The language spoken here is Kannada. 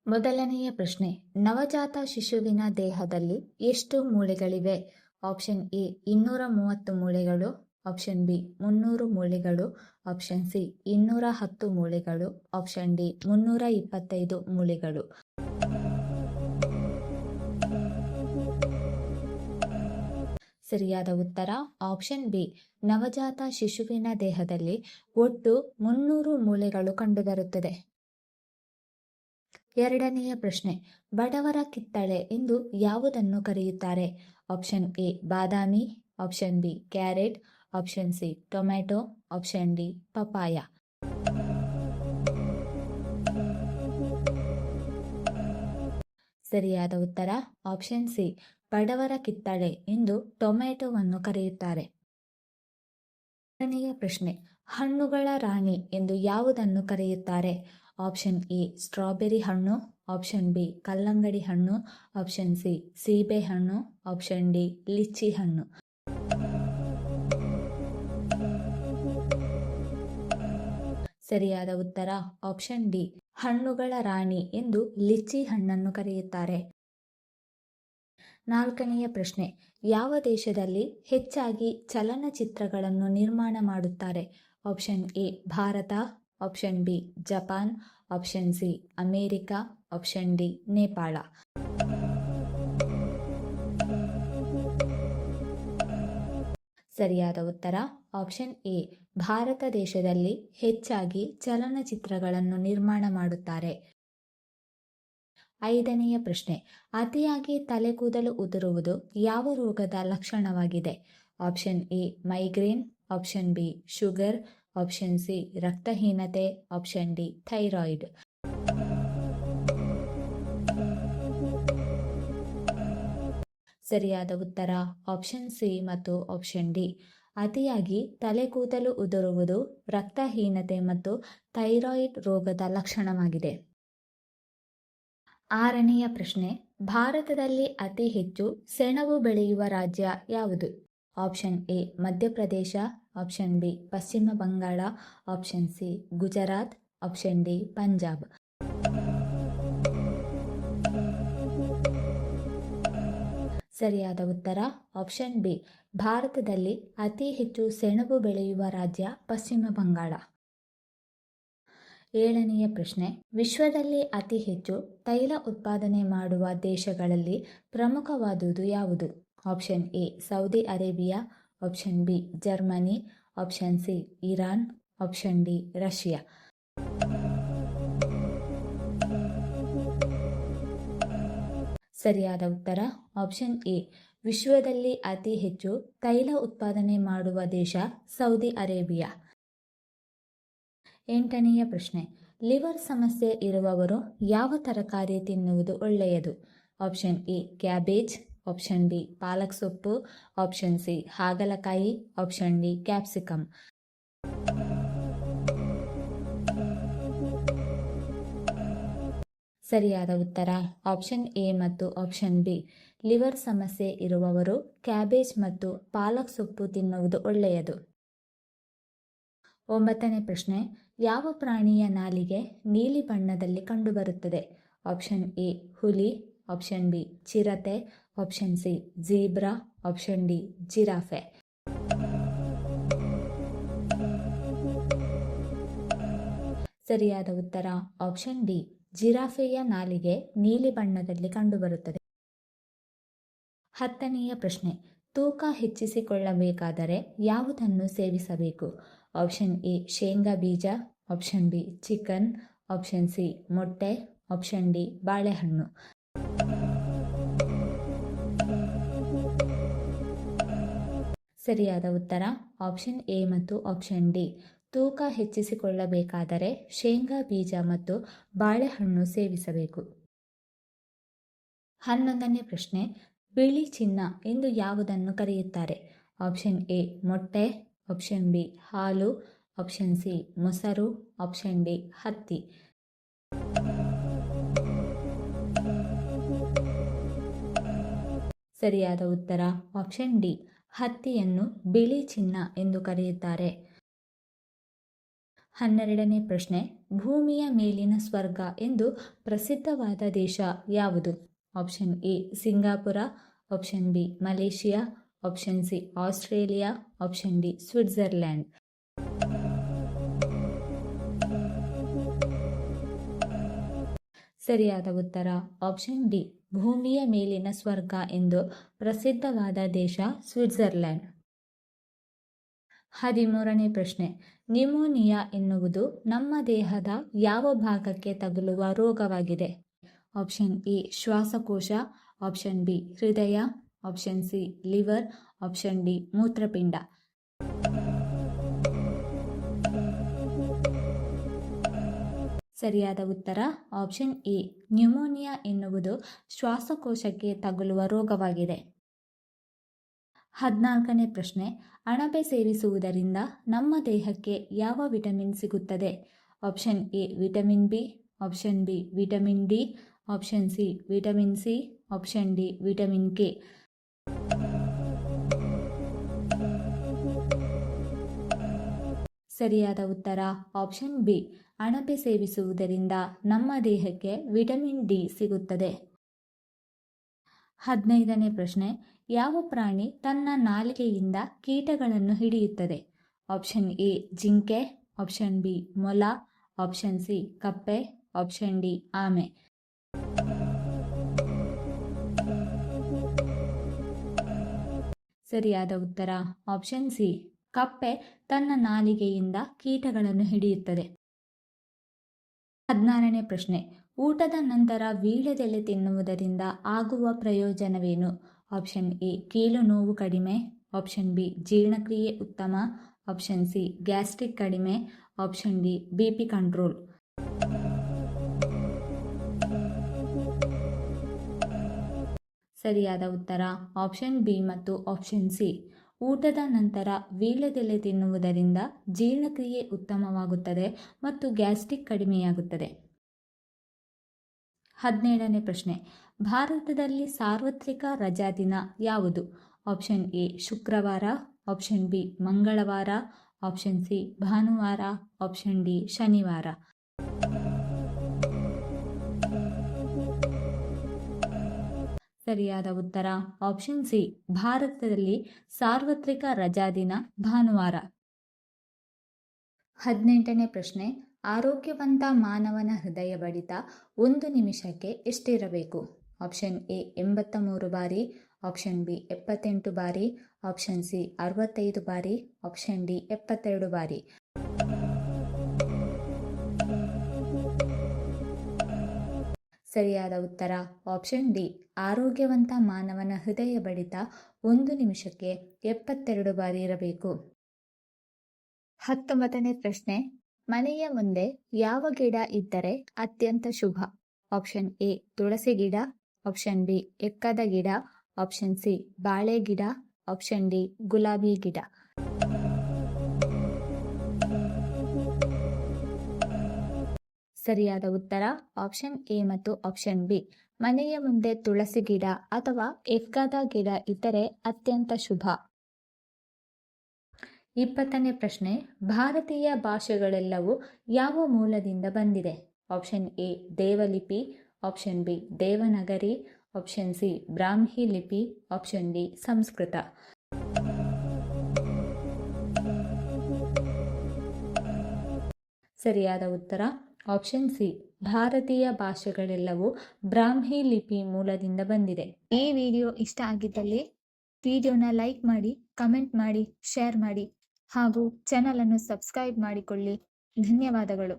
ಮೊದಲನೆಯ ಪ್ರಶ್ನೆ, ನವಜಾತ ಶಿಶುವಿನ ದೇಹದಲ್ಲಿ ಎಷ್ಟು ಮೂಳೆಗಳಿವೆ? ಆಪ್ಷನ್ ಎ 230 ಮೂಳೆಗಳು, ಆಪ್ಷನ್ ಬಿ 300 ಮೂಳೆಗಳು, ಆಪ್ಷನ್ ಸಿ 210 ಮೂಳೆಗಳು, ಆಪ್ಷನ್ ಡಿ 325 ಮೂಳೆಗಳು. ಸರಿಯಾದ ಉತ್ತರ ಆಪ್ಷನ್ ಬಿ. ನವಜಾತ ಶಿಶುವಿನ ದೇಹದಲ್ಲಿ ಒಟ್ಟು 300 ಮೂಳೆಗಳು ಕಂಡುಬರುತ್ತದೆ. ಎರಡನೆಯ ಪ್ರಶ್ನೆ, ಬಡವರ ಕಿತ್ತಳೆ ಎಂದು ಯಾವುದನ್ನು ಕರೆಯುತ್ತಾರೆ? Option A Badami, option B carrot, option C tomato, option D papaya. ಸರಿಯಾದ ಉತ್ತರ ಆಪ್ಷನ್ ಸಿ. ಬಡವರ ಕಿತ್ತಳೆ ಎಂದು ಟೊಮ್ಯಾಟೊವನ್ನು ಕರೆಯುತ್ತಾರೆ. ಎರಡನೆಯ ಪ್ರಶ್ನೆ, ಹಣ್ಣುಗಳ ರಾಣಿ ಎಂದು ಯಾವುದನ್ನು ಕರೆಯುತ್ತಾರೆ? ಆಪ್ಷನ್ ಎ ಸ್ಟ್ರಾಬೆರಿ ಹಣ್ಣು, ಆಪ್ಷನ್ ಬಿ ಕಲ್ಲಂಗಡಿ ಹಣ್ಣು, ಆಪ್ಷನ್ ಸಿ ಸೀಬೆ ಹಣ್ಣು, ಆಪ್ಷನ್ ಡಿ ಲಿಚ್ಚಿ ಹಣ್ಣು. ಸರಿಯಾದ ಉತ್ತರ ಆಪ್ಷನ್ ಡಿ. ಹಣ್ಣುಗಳ ರಾಣಿ ಎಂದು ಲಿಚ್ಚಿ ಹಣ್ಣನ್ನು ಕರೆಯುತ್ತಾರೆ. ನಾಲ್ಕನೆಯ ಪ್ರಶ್ನೆ, ಯಾವ ದೇಶದಲ್ಲಿ ಹೆಚ್ಚಾಗಿ ಚಲನಚಿತ್ರಗಳನ್ನು ನಿರ್ಮಾಣ ಮಾಡುತ್ತಾರೆ? Option A Bharat, option B Japan, option C America, option D Nepal. ಸರಿಯಾದ ಉತ್ತರ ಆಪ್ಷನ್ ಎ. ಭಾರತ ದೇಶದಲ್ಲಿ ಹೆಚ್ಚಾಗಿ ಚಲನಚಿತ್ರಗಳನ್ನು ನಿರ್ಮಾಣ ಮಾಡುತ್ತಾರೆ. ಐದನೆಯ ಪ್ರಶ್ನೆ, ಅತಿಯಾಗಿ ತಲೆಕೂದಲು ಉದುರುವುದು ಯಾವ ರೋಗದ ಲಕ್ಷಣವಾಗಿದೆ? Option A migraine, option B sugar, option C ರಕ್ತಹೀನತೆ, ಆಪ್ಷನ್ ಡಿ ಥೈರಾಯ್ಡ್. ಸರಿಯಾದ ಉತ್ತರ ಆಪ್ಷನ್ ಸಿ ಮತ್ತು ಆಪ್ಷನ್ ಡಿ. ಅತಿಯಾಗಿ ತಲೆಕೂದಲು ಉದುರುವುದು ರಕ್ತಹೀನತೆ ಮತ್ತು ಥೈರಾಯ್ಡ್ ರೋಗದ ಲಕ್ಷಣವಾಗಿದೆ. ಆರನೆಯ ಪ್ರಶ್ನೆ, ಭಾರತದಲ್ಲಿ ಅತಿ ಹೆಚ್ಚು ಸೆಣಬು ಬೆಳೆಯುವ ರಾಜ್ಯ ಯಾವುದು? Option A Madhya Pradesh, option B Paschima Bangala, option C Gujarat, option D Punjab. ಸರಿಯಾದ ಉತ್ತರ ಆಪ್ಷನ್ ಬಿ. ಭಾರತದಲ್ಲಿ ಅತಿ ಹೆಚ್ಚು ಸೆಣಬು ಬೆಳೆಯುವ ರಾಜ್ಯ ಪಶ್ಚಿಮ ಬಂಗಾಳ. ಏಳನೆಯ ಪ್ರಶ್ನೆ, ವಿಶ್ವದಲ್ಲಿ ಅತಿ ಹೆಚ್ಚು ತೈಲ ಉತ್ಪಾದನೆ ಮಾಡುವ ದೇಶಗಳಲ್ಲಿ ಪ್ರಮುಖವಾದುದು ಯಾವುದು? Option A Saudi Arabia, option B Germany, option C Iran, option D Russia. ಸರಿಯಾದ ಉತ್ತರ ಆಪ್ಷನ್ ಎ. ವಿಶ್ವದಲ್ಲಿ ಅತಿ ಹೆಚ್ಚು ತೈಲ ಉತ್ಪಾದನೆ ಮಾಡುವ ದೇಶ ಸೌದಿ ಅರೇಬಿಯಾ. ಎಂಟನೆಯ ಪ್ರಶ್ನೆ, ಲಿವರ್ ಸಮಸ್ಯೆ ಇರುವವರು ಯಾವ ತರಕಾರಿ ತಿನ್ನುವುದು ಒಳ್ಳೆಯದು? Option A cabbage, option B palak ಸೊಪ್ಪು, ಆಪ್ಷನ್ ಸಿ ಹಾಗಲಕಾಯಿ, ಆಪ್ಷನ್ ಡಿ ಕ್ಯಾಪ್ಸಿಕಮ್. ಸರಿಯಾದ ಉತ್ತರ ಆಪ್ಷನ್ ಎ ಮತ್ತು ಆಪ್ಷನ್ ಬಿ. ಲಿವರ್ ಸಮಸ್ಯೆ ಇರುವವರು ಕ್ಯಾಬೇಜ್ ಮತ್ತು ಪಾಲಕ್ ಸೊಪ್ಪು ತಿನ್ನುವುದು ಒಳ್ಳೆಯದು. ಒಂಬತ್ತನೇ ಪ್ರಶ್ನೆ, ಯಾವ ಪ್ರಾಣಿಯ ನಾಲಿಗೆ ನೀಲಿ ಬಣ್ಣದಲ್ಲಿ ಕಂಡುಬರುತ್ತದೆ? ಆಪ್ಷನ್ ಎ ಹುಲಿ, ಆಪ್ಷನ್ ಬಿ ಚಿರತೆ, option C zebra, option D giraffe. ಸರಿಯಾದ ಉತ್ತರ ಆಪ್ಷನ್ ಡಿ. ಜಿರಾಫೆಯ ನಾಲಿಗೆ ನೀಲಿ ಬಣ್ಣದಲ್ಲಿ ಕಂಡುಬರುತ್ತದೆ. ಹತ್ತನೆಯ ಪ್ರಶ್ನೆ, ತೂಕ ಹೆಚ್ಚಿಸಿಕೊಳ್ಳಬೇಕಾದರೆ ಯಾವುದನ್ನು ಸೇವಿಸಬೇಕು? ಆಪ್ಷನ್ ಎ ಶೇಂಗಾ ಬೀಜ, option B chicken, option C ಮೊಟ್ಟೆ, ಆಪ್ಷನ್ ಡಿ ಬಾಳೆಹಣ್ಣು. ಸರಿಯಾದ ಉತ್ತರ ಆಪ್ಷನ್ ಎ ಮತ್ತು ಆಪ್ಷನ್ ಡಿ. ತೂಕ ಹೆಚ್ಚಿಸಿಕೊಳ್ಳಬೇಕಾದರೆ ಶೇಂಗಾ ಬೀಜ ಮತ್ತು ಬಾಳೆಹಣ್ಣು ಸೇವಿಸಬೇಕು. 11ನೇ ಪ್ರಶ್ನೆ, ಬಿಳಿ ಚಿನ್ನ ಎಂದು ಯಾವುದನ್ನು ಕರೆಯುತ್ತಾರೆ? ಆಪ್ಷನ್ ಎ ಮೊಟ್ಟೆ, ಆಪ್ಷನ್ ಬಿ ಹಾಲು, ಆಪ್ಷನ್ ಸಿ ಮೊಸರು, ಆಪ್ಷನ್ ಡಿ ಹತ್ತಿ. ಸರಿಯಾದ ಉತ್ತರ ಆಪ್ಷನ್ ಡಿ. ಹತ್ತಿಯನ್ನು ಬಿಳಿ ಚಿನ್ನ ಎಂದು ಕರೆಯುತ್ತಾರೆ. 12ನೇ ಪ್ರಶ್ನೆ, ಭೂಮಿಯ ಮೇಲಿನ ಸ್ವರ್ಗ ಎಂದು ಪ್ರಸಿದ್ಧವಾದ ದೇಶ ಯಾವುದು? Option A Singapore, option B Malaysia, option C Australia, option D Switzerland. ಸರಿಯಾದ ಉತ್ತರ ಆಪ್ಷನ್ ಡಿ, ಭೂಮಿಯ ಮೇಲಿನ ಸ್ವರ್ಗ ಎಂದು ಪ್ರಸಿದ್ಧವಾದ ದೇಶ ಸ್ವಿಟ್ಜರ್ಲ್ಯಾಂಡ್. 13ನೇ ಪ್ರಶ್ನೆ, ನ್ಯುಮೋನಿಯಾ ಎನ್ನುವುದು ನಮ್ಮ ದೇಹದ ಯಾವ ಭಾಗಕ್ಕೆ ತಗುಲುವ ರೋಗವಾಗಿದೆ? ಆಪ್ಷನ್ ಎ ಶ್ವಾಸಕೋಶ, ಆಪ್ಷನ್ ಬಿ ಹೃದಯ, option C liver, option D ಮೂತ್ರಪಿಂಡ. ಸರಿಯಾದ ಉತ್ತರ ಆಪ್ಷನ್ ಎ, ನ್ಯುಮೋನಿಯಾ ಎನ್ನುವುದು ಶ್ವಾಸಕೋಶಕ್ಕೆ ತಗುಲುವ ರೋಗವಾಗಿದೆ. 14ನೇ ಪ್ರಶ್ನೆ, ಅಣಬೆ ಸೇವಿಸುವುದರಿಂದ ನಮ್ಮ ದೇಹಕ್ಕೆ ಯಾವ ವಿಟಮಿನ್ ಸಿಗುತ್ತದೆ? Option A vitamin B, option B vitamin D, option C vitamin C, option D vitamin K. ಸರಿಯಾದ ಉತ್ತರ ಆಪ್ಷನ್ ಬಿ, ಅಣಬೆ ಸೇವಿಸುವುದರಿಂದ ನಮ್ಮ ದೇಹಕ್ಕೆ ವಿಟಮಿನ್ ಡಿ ಸಿಗುತ್ತದೆ. 15ನೇ ಪ್ರಶ್ನೆ, ಯಾವ ಪ್ರಾಣಿ ತನ್ನ ನಾಲಿಗೆಯಿಂದ ಕೀಟಗಳನ್ನು ಹಿಡಿಯುತ್ತದೆ? ಆಪ್ಷನ್ ಎ ಜಿಂಕೆ, ಆಪ್ಷನ್ ಬಿ ಮೊಲ, ಆಪ್ಷನ್ ಸಿ ಕಪ್ಪೆ, ಆಪ್ಷನ್ ಡಿ ಆಮೆ. ಸರಿಯಾದ ಉತ್ತರ ಆಪ್ಷನ್ ಸಿ, ಕಪ್ಪೆ ತನ್ನ ನಾಲಿಗೆಯಿಂದ ಕೀಟಗಳನ್ನು ಹಿಡಿಯುತ್ತದೆ. 16ನೇ ಪ್ರಶ್ನೆ, ಊಟದ ನಂತರ ವೀಳ್ಯದೆಲೆ ತಿನ್ನುವುದರಿಂದ ಆಗುವ ಪ್ರಯೋಜನವೇನು? ಆಪ್ಷನ್ ಎ ಕೀಲು ನೋವು ಕಡಿಮೆ, ಆಪ್ಷನ್ ಬಿ ಜೀರ್ಣಕ್ರಿಯೆ ಉತ್ತಮ, ಆಪ್ಷನ್ ಸಿ ಗ್ಯಾಸ್ಟ್ರಿಕ್ ಕಡಿಮೆ, ಆಪ್ಷನ್ ಡಿ ಬಿಪಿ ಕಂಟ್ರೋಲ್. ಸರಿಯಾದ ಉತ್ತರ ಆಪ್ಷನ್ ಬಿ ಮತ್ತು ಆಪ್ಷನ್ ಸಿ. ಊಟದ ನಂತರ ವೀಳ್ಯದೆಲೆ ತಿನ್ನುವುದರಿಂದ ಜೀರ್ಣಕ್ರಿಯೆ ಉತ್ತಮವಾಗುತ್ತದೆ ಮತ್ತು ಗ್ಯಾಸ್ಟ್ರಿಕ್ ಕಡಿಮೆಯಾಗುತ್ತದೆ. 17ನೇ ಪ್ರಶ್ನೆ, ಭಾರತದಲ್ಲಿ ಸಾರ್ವತ್ರಿಕ ರಜಾದಿನ ಯಾವುದು? ಆಪ್ಷನ್ ಎ ಶುಕ್ರವಾರ, ಆಪ್ಷನ್ ಬಿ ಮಂಗಳವಾರ, ಆಪ್ಷನ್ ಸಿ ಭಾನುವಾರ, ಆಪ್ಷನ್ ಡಿ ಶನಿವಾರ. ಸರಿಯಾದ ಉತ್ತರ ಆಪ್ಷನ್ ಸಿ, ಭಾರತದಲ್ಲಿ ಸಾರ್ವತ್ರಿಕ ರಜಾದಿನ ಭಾನುವಾರ. 18ನೇ ಪ್ರಶ್ನೆ, ಆರೋಗ್ಯವಂತ ಮಾನವನ ಹೃದಯ ಬಡಿತ 1 ನಿಮಿಷಕ್ಕೆ ಎಷ್ಟಿರಬೇಕು? ಆಪ್ಷನ್ ಎ 83 ಬಾರಿ, ಆಪ್ಷನ್ ಬಿ 78 ಬಾರಿ, ಆಪ್ಷನ್ ಸಿ 65 ಬಾರಿ, ಆಪ್ಷನ್ ಡಿ 72 ಬಾರಿ. ಸರಿಯಾದ ಉತ್ತರ ಆಪ್ಷನ್ ಡಿ, ಆರೋಗ್ಯವಂತ ಮಾನವನ ಹೃದಯ ಬಡಿತ 1 ನಿಮಿಷಕ್ಕೆ 72 ಬಾರಿ ಇರಬೇಕು. 19ನೇ ಪ್ರಶ್ನೆ, ಮನೆಯ ಮುಂದೆ ಯಾವ ಗಿಡ ಇದ್ದರೆ ಅತ್ಯಂತ ಶುಭ? ಆಪ್ಷನ್ ಎ ತುಳಸಿ ಗಿಡ, ಆಪ್ಷನ್ ಬಿ ಎಕ್ಕದ ಗಿಡ, ಆಪ್ಷನ್ ಸಿ ಬಾಳೆ ಗಿಡ, ಆಪ್ಷನ್ ಡಿ ಗುಲಾಬಿ ಗಿಡ. ಸರಿಯಾದ ಉತ್ತರ ಆಪ್ಷನ್ ಎ ಮತ್ತು ಆಪ್ಷನ್ ಬಿ. ಮನೆಯ ಮುಂದೆ ತುಳಸಿ ಗಿಡ ಅಥವಾ ಎಕ್ಕದ ಗಿಡ ಇದ್ದರೆ ಅತ್ಯಂತ ಶುಭ. 20ನೇ ಪ್ರಶ್ನೆ, ಭಾರತೀಯ ಭಾಷೆಗಳೆಲ್ಲವೂ ಯಾವ ಮೂಲದಿಂದ ಬಂದಿದೆ? Option A Devalipi, option B Devanagari, option C Brahmi ಲಿಪಿ, ಆಪ್ಷನ್ ಡಿ ಸಂಸ್ಕೃತ. ಸರಿಯಾದ ಉತ್ತರ ಆಪ್ಷನ್ ಸಿ, ಭಾರತೀಯ ಭಾಷೆಗಳೆಲ್ಲವೂ ಬ್ರಾಹ್ಮಿ ಲಿಪಿ ಮೂಲದಿಂದ ಬಂದಿದೆ. ಈ ವಿಡಿಯೋ ಇಷ್ಟ ಆಗಿದ್ದಲ್ಲಿ ವಿಡಿಯೋನ ಲೈಕ್ ಮಾಡಿ, ಕಮೆಂಟ್ ಮಾಡಿ, ಶೇರ್ ಮಾಡಿ ಹಾಗೂ ಚಾನಲ್ ಅನ್ನು ಸಬ್ಸ್ಕ್ರೈಬ್ ಮಾಡಿಕೊಳ್ಳಿ. ಧನ್ಯವಾದಗಳು.